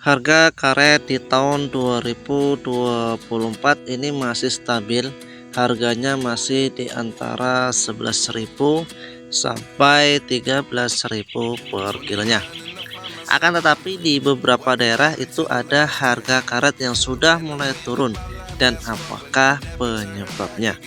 Harga karet di tahun 2024 ini masih stabil. Harganya masih di antara 11.000 sampai 13.000 per kilonya. Akan tetapi di beberapa daerah itu ada harga karet yang sudah mulai turun, dan apakah penyebabnya?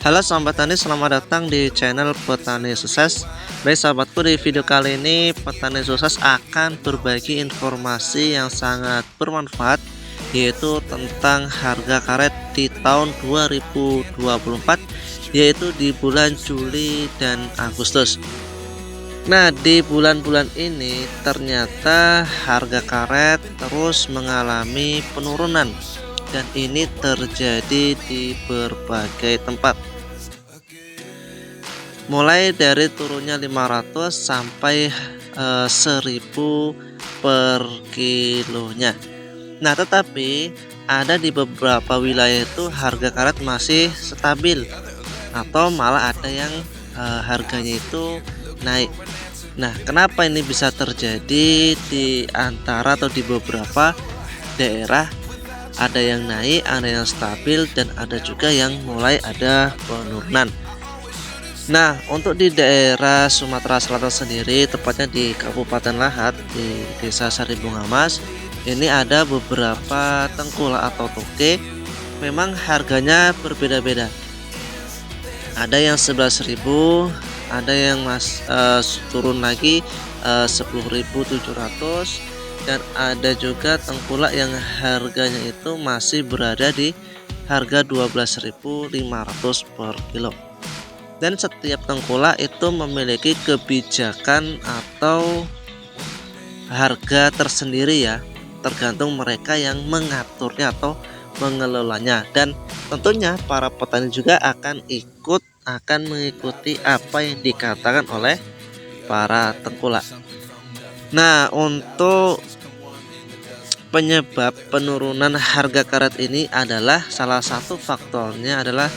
Halo sahabat tani, selamat datang di channel Petani Sukses. Baik sahabatku, di video kali ini Petani Sukses akan berbagi informasi yang sangat bermanfaat, yaitu tentang harga karet di tahun 2024, yaitu di bulan Juli dan Agustus. Nah, di bulan-bulan ini ternyata harga karet terus mengalami penurunan, dan ini terjadi di berbagai tempat. Mulai dari turunnya 500 sampai 1000 per kilonya. Nah, tetapi ada di beberapa wilayah itu harga karet masih stabil, atau malah ada yang harganya itu naik. Nah, kenapa ini bisa terjadi di antara atau di beberapa daerah? Ada yang naik, ada yang stabil, dan ada juga yang mulai ada penurunan. Nah, untuk di daerah Sumatera Selatan sendiri, tepatnya di Kabupaten Lahat, di Desa Saribunga Mas, ini ada beberapa tengkulak atau toke. Memang harganya berbeda-beda. Ada yang 11.000, ada yang turun lagi 10.700, dan ada juga tengkulak yang harganya itu masih berada di harga 12.500 per kilo. Dan setiap tengkulak itu memiliki kebijakan atau harga tersendiri ya, tergantung mereka yang mengaturnya atau mengelolanya. Dan tentunya para petani juga akan mengikuti apa yang dikatakan oleh para tengkulak. Nah, untuk penyebab penurunan harga karet ini adalah salah satu faktornya adalah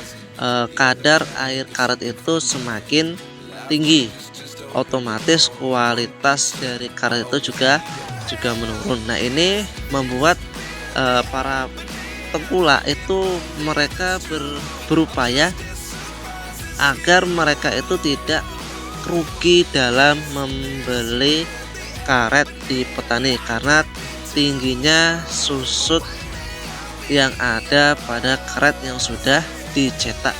kadar air karet itu semakin tinggi, otomatis kualitas dari karet itu juga menurun. Nah, ini membuat para tengkulak itu mereka berupaya agar mereka itu tidak rugi dalam membeli karet di petani, karena tingginya susut yang ada pada karet yang sudah dicetak.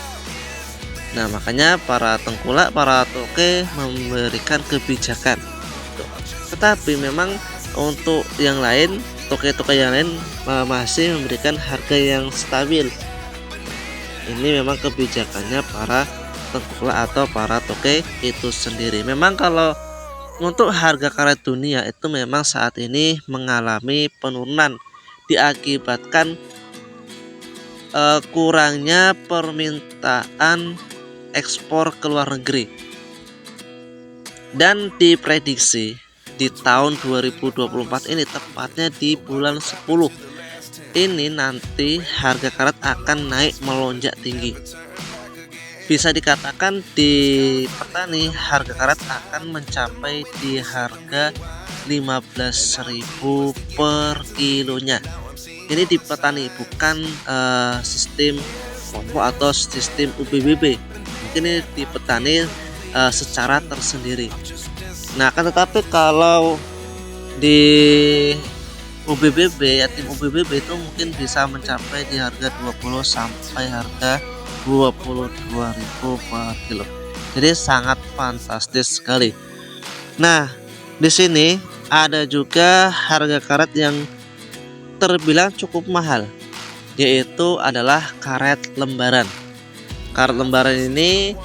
Nah, makanya para tengkulak, para toke memberikan kebijakan. Tetapi memang untuk yang lain, toke-toke yang lain masih memberikan harga yang stabil. Ini memang kebijakannya para tengkulak atau para toke itu sendiri. Memang kalau untuk harga karet dunia itu memang saat ini mengalami penurunan diakibatkan kurangnya permintaan ekspor ke luar negeri. Dan diprediksi di tahun 2024 ini, tepatnya di bulan 10 ini, nanti harga karet akan naik melonjak tinggi. Bisa dikatakan di petani harga karet akan mencapai di harga 15.000 per kilonya. Ini di petani, bukan sistem pompo atau sistem UBBB. Mungkin ini di petani secara tersendiri. Nah, kan tetapi kalau di UBBB ya, tim UBBB itu mungkin bisa mencapai di harga 20 sampai harga 22.000 per kilo. Jadi sangat fantastis sekali. Nah, di sini ada juga harga karet yang terbilang cukup mahal, yaitu adalah karet lembaran. Karet lembaran ini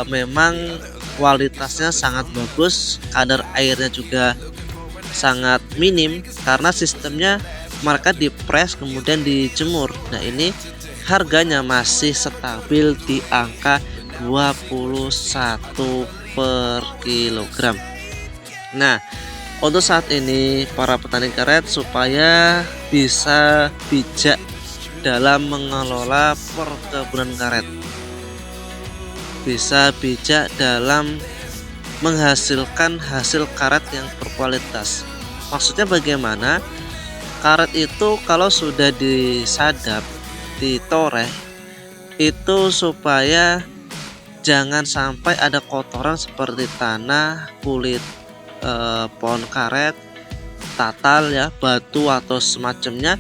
memang kualitasnya sangat bagus, kadar airnya juga sangat minim karena sistemnya mereka dipres kemudian dijemur. Nah, ini harganya masih stabil di angka 21 per kilogram. Nah, untuk saat ini para petani karet supaya bisa bijak dalam mengelola perkebunan karet, bisa bijak dalam menghasilkan hasil karet yang berkualitas. Maksudnya bagaimana? Karet itu kalau sudah disadap, ditoreh, itu supaya jangan sampai ada kotoran seperti tanah, kulit pohon karet, tatal ya, batu atau semacamnya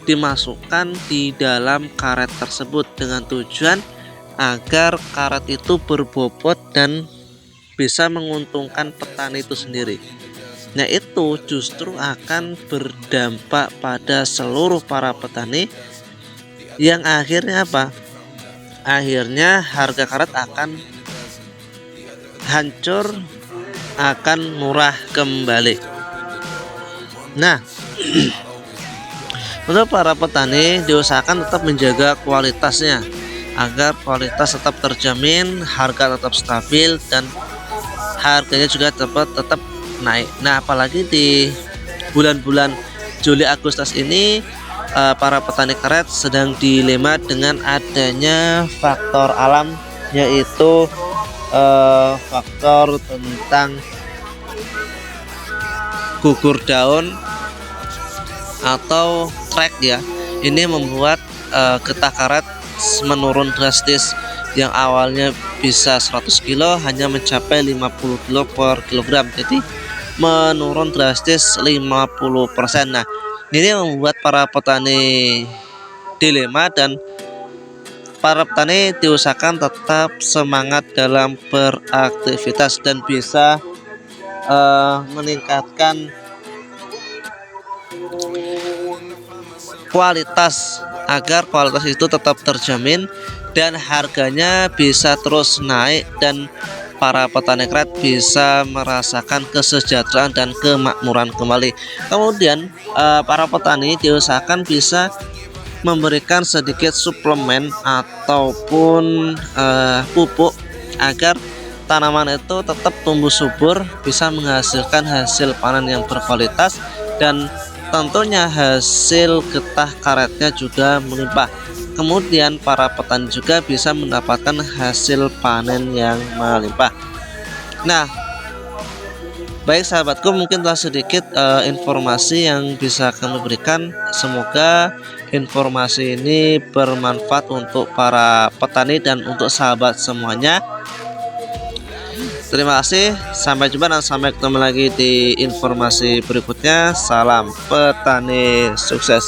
dimasukkan di dalam karet tersebut dengan tujuan agar karet itu berbobot dan bisa menguntungkan petani itu sendiri. Nah, itu justru akan berdampak pada seluruh para petani yang akhirnya apa? Akhirnya harga karet akan hancur, akan murah kembali. Nah, untuk para petani diusahakan tetap menjaga kualitasnya agar kualitas tetap terjamin, harga tetap stabil, dan harganya juga tetap naik. Nah, apalagi di bulan-bulan Juli Agustus ini para petani karet sedang dilema dengan adanya faktor alam, yaitu faktor tentang gugur daun atau trek ya. Ini membuat getah karet menurun drastis, yang awalnya bisa 100 kilo hanya mencapai 50 kilo per kilogram. Jadi menurun drastis 50%. Nah, ini membuat para petani dilema, dan para petani diusahakan tetap semangat dalam beraktivitas dan bisa meningkatkan kualitas agar kualitas itu tetap terjamin dan harganya bisa terus naik, dan para petani karet bisa merasakan kesejahteraan dan kemakmuran kembali. Kemudian para petani diusahakan bisa memberikan sedikit suplemen ataupun pupuk agar tanaman itu tetap tumbuh subur, bisa menghasilkan hasil panen yang berkualitas, dan tentunya hasil getah karetnya juga melimpah. Kemudian para petani juga bisa mendapatkan hasil panen yang melimpah. Nah, baik sahabatku, mungkin telah sedikit informasi yang bisa kami berikan. Semoga informasi ini bermanfaat untuk para petani dan untuk sahabat semuanya. Terima kasih, sampai jumpa dan sampai ketemu lagi di informasi berikutnya. Salam petani sukses.